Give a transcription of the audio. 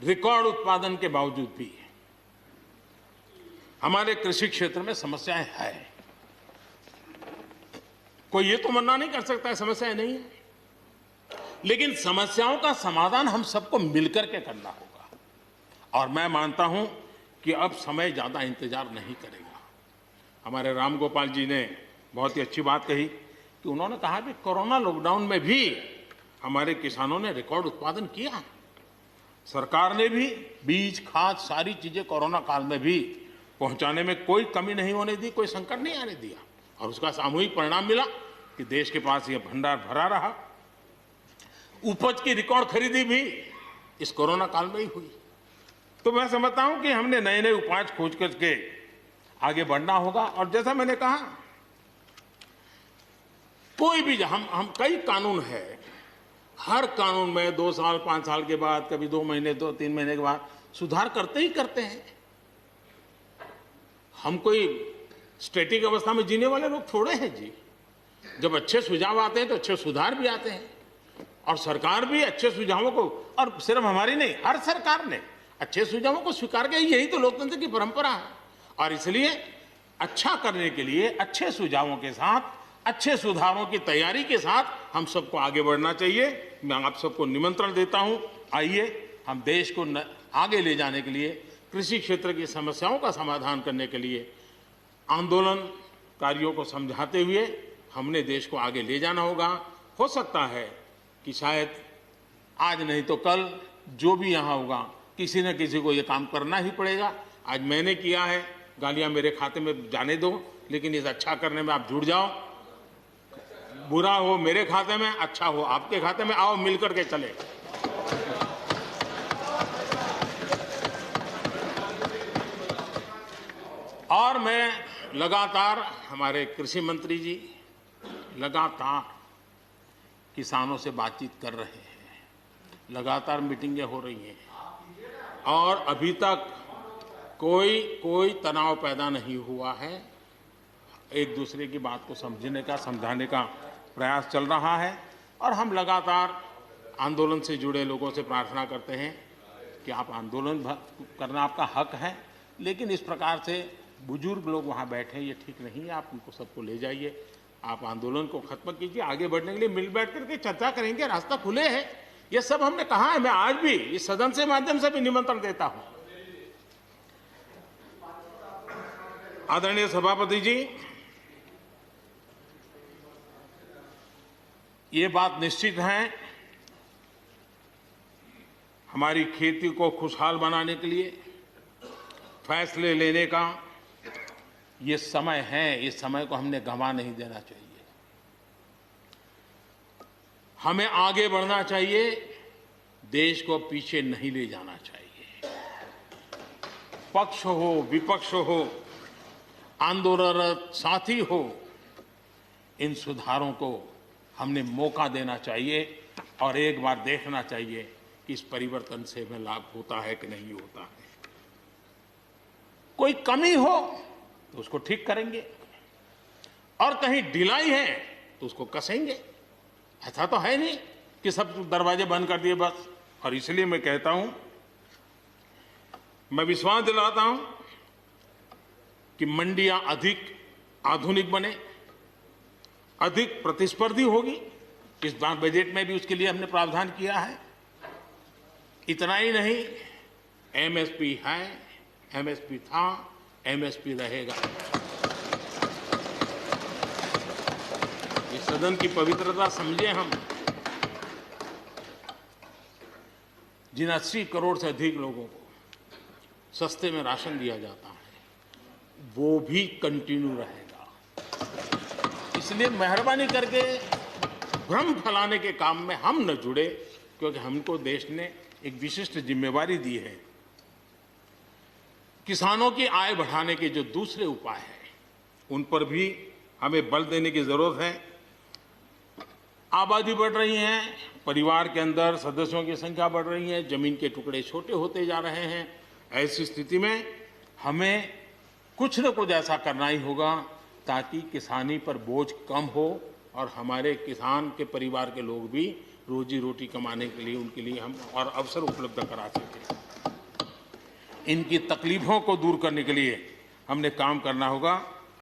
Record उत्पादन के बावजूद भी हमारे कृषि क्षेत्र में समस्याएं हैं। कोई ये तो मना नहीं कर सकता है समस्याएं नहीं है, लेकिन समस्याओं का समाधान हम सबको मिलकर के करना होगा। और मैं मानता हूं कि अब समय ज्यादा इंतजार नहीं करेगा। हमारे राम गोपाल जी ने बहुत ही अच्छी बात कही कि उन्होंने कहा कि कोरोना लॉकडाउन में भी हमारे किसानों ने रिकॉर्ड उत्पादन किया। सरकार ने भी बीज, खाद, सारी चीजें कोरोना काल में भी पहुंचाने में कोई कमी नहीं होने दी, कोई संकट नहीं आने दिया, और उसका सामूहिक परिणाम मिला कि देश के पास यह भंडार भरा रहा। उपज की रिकॉर्ड खरीदी भी इस कोरोना काल में ही हुई। तो मैं समझता हूं कि हमने नए नए उपाय खोज करके आगे बढ़ना होगा। और जैसा मैंने कहा, कोई भी हम कई कानून है, हर कानून में 2 साल 5 साल के बाद, कभी 2 महीने 2-3 महीने के बाद सुधार करते ही करते हैं। हम कोई स्टैटिक अवस्था में जीने वाले लोग थोड़े हैं जी। जब अच्छे सुझाव आते हैं तो अच्छे सुधार भी आते हैं, और सरकार भी अच्छे सुझावों को, और सिर्फ हमारी नहीं, हर सरकार ने अच्छे सुझावों को स्वीकार किया। यही तो लोकतंत्र की परंपरा है। और इसलिए अच्छा करने के लिए अच्छे सुझावों के साथ, अच्छे सुधारों की तैयारी के साथ हम सबको आगे बढ़ना चाहिए। मैं आप सबको निमंत्रण देता हूं, आइए हम देश को आगे ले जाने के लिए, कृषि क्षेत्र की समस्याओं का समाधान करने के लिए आंदोलनकारियों को समझाते हुए हमने देश को आगे ले जाना होगा। हो सकता है कि शायद आज नहीं तो कल जो भी यहाँ होगा, किसी न किसी को ये काम करना ही पड़ेगा। आज मैंने किया है, गालियां मेरे खाते में जाने दो, लेकिन इस अच्छा करने में आप जुड़ जाओ। बुरा हो मेरे खाते में, अच्छा हो आपके खाते में, आओ मिलकर के चले। और मैं लगातार, हमारे कृषि मंत्री जी लगातार किसानों से बातचीत कर रहे हैं, लगातार मीटिंगें हो रही हैं, और अभी तक कोई तनाव पैदा नहीं हुआ है। एक दूसरे की बात को समझने का, समझाने का प्रयास चल रहा है। और हम लगातार आंदोलन से जुड़े लोगों से प्रार्थना करते हैं कि आप आंदोलन करना आपका हक है, लेकिन इस प्रकार से बुजुर्ग लोग वहाँ बैठे, ये ठीक नहीं है। आप उनको सबको ले जाइए, आप आंदोलन को खत्म कीजिए। आगे बढ़ने के लिए मिल बैठ करके चर्चा करेंगे, रास्ता खुले है। ये सब हमने कहा है। मैं आज भी इस सदन से माध्यम से भी निमंत्रण देता हूं। आदरणीय सभापति जी, ये बात निश्चित है, हमारी खेती को खुशहाल बनाने के लिए फैसले लेने का ये समय है। इस समय को हमने गंवा नहीं देना चाहिए। हमें आगे बढ़ना चाहिए, देश को पीछे नहीं ले जाना चाहिए। पक्ष हो, विपक्ष हो, आंदोलनरत साथी हो, इन सुधारों को हमने मौका देना चाहिए, और एक बार देखना चाहिए कि इस परिवर्तन से हमें लाभ होता है कि नहीं होता है। कोई कमी हो तो उसको ठीक करेंगे, और कहीं ढिलाई है तो उसको कसेंगे। ऐसा तो है नहीं कि सब दरवाजे बंद कर दिए बस। और इसलिए मैं कहता हूं, मैं विश्वास दिलाता हूं कि मंडियां अधिक आधुनिक बने, अधिक प्रतिस्पर्धी होगी। इस बार बजट में भी उसके लिए हमने प्रावधान किया है। इतना ही नहीं, एमएसपी है, एमएसपी था, एमएसपी रहेगा। ये सदन की पवित्रता समझे हम। जिन 80 करोड़ से अधिक लोगों को सस्ते में राशन दिया जाता है, वो भी कंटिन्यू रहेगा। इसलिए मेहरबानी करके भ्रम फैलाने के काम में हम न जुड़े, क्योंकि हमको देश ने एक विशिष्ट जिम्मेवारी दी है। किसानों की आय बढ़ाने के जो दूसरे उपाय हैं, उन पर भी हमें बल देने की जरूरत है। आबादी बढ़ रही है, परिवार के अंदर सदस्यों की संख्या बढ़ रही है, जमीन के टुकड़े छोटे होते जा रहे हैं। ऐसी स्थिति में हमें कुछ न कुछ ऐसा करना ही होगा ताकि किसानी पर बोझ कम हो, और हमारे किसान के परिवार के लोग भी रोजी रोटी कमाने के लिए, उनके लिए हम और अवसर उपलब्ध करा सकें। इनकी तकलीफों को दूर करने के लिए हमने काम करना होगा।